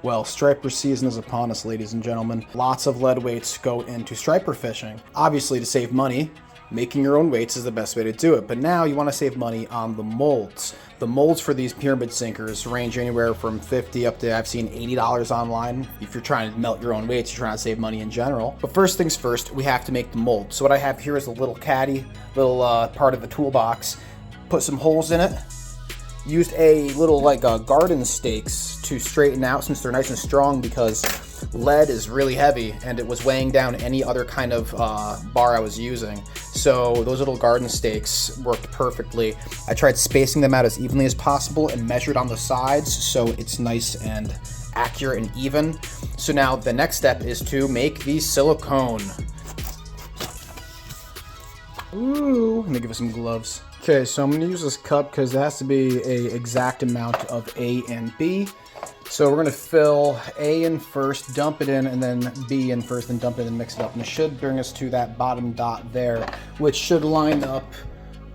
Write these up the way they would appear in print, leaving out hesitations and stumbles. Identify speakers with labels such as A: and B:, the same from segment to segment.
A: Well, striper season is upon us, ladies and gentlemen. Lots of lead weights go into striper fishing. Obviously, to save money, making your own weights is the best way to do it. But now you want to save money on the molds. The molds for these pyramid sinkers range anywhere from $50 up to, I've seen $80 online. If you're trying to melt your own weights, you're trying to save money in general. But first things first, we have to make the mold. So what I have here is a little caddy, little part of the toolbox. Put some holes in it. Used a little garden stakes to straighten out since they're nice and strong, because lead is really heavy and it was weighing down any other kind of bar I was using. So those little garden stakes worked perfectly. I tried spacing them out as evenly as possible and measured on the sides so it's nice and accurate and even. So now the next step is to make the silicone. Ooh, let me give it some gloves. Okay, so I'm going to use this cup because it has to be an exact amount of A and B. So we're going to fill A in first, dump it in, and then B in first, and dump it in and mix it up. And it should bring us to that bottom dot there, which should line up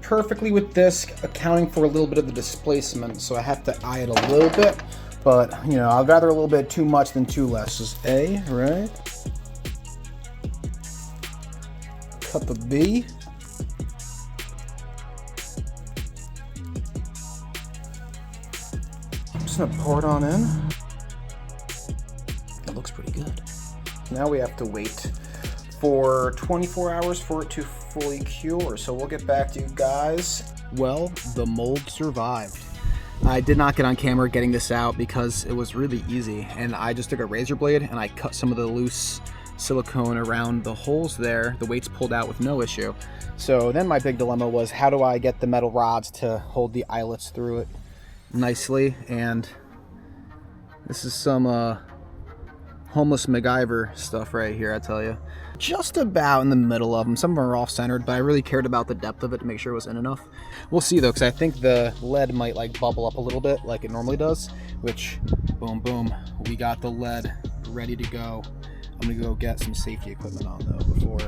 A: perfectly with this, accounting for a little bit of the displacement. So I have to eye it a little bit, but you know, I'd rather a little bit too much than too less. Just A, right? Cup of B. Just gonna pour it on in. It looks pretty good. Now we have to wait for 24 hours for it to fully cure. So we'll get back to you guys. Well, the mold survived. I did not get on camera getting this out because it was really easy, and I just took a razor blade and I cut some of the loose silicone around the holes there. The weights pulled out with no issue. So then my big dilemma was, how do I get the metal rods to hold the eyelets through it nicely? And this is some homeless MacGyver stuff right here, I tell you. Just about in the middle of them. Some of them are off centered, but I really cared about the depth of it to make sure it was in enough. We'll see though, because I think the lead might like bubble up a little bit like it normally does, which boom boom, we got the lead ready to go. I'm gonna go get some safety equipment on though before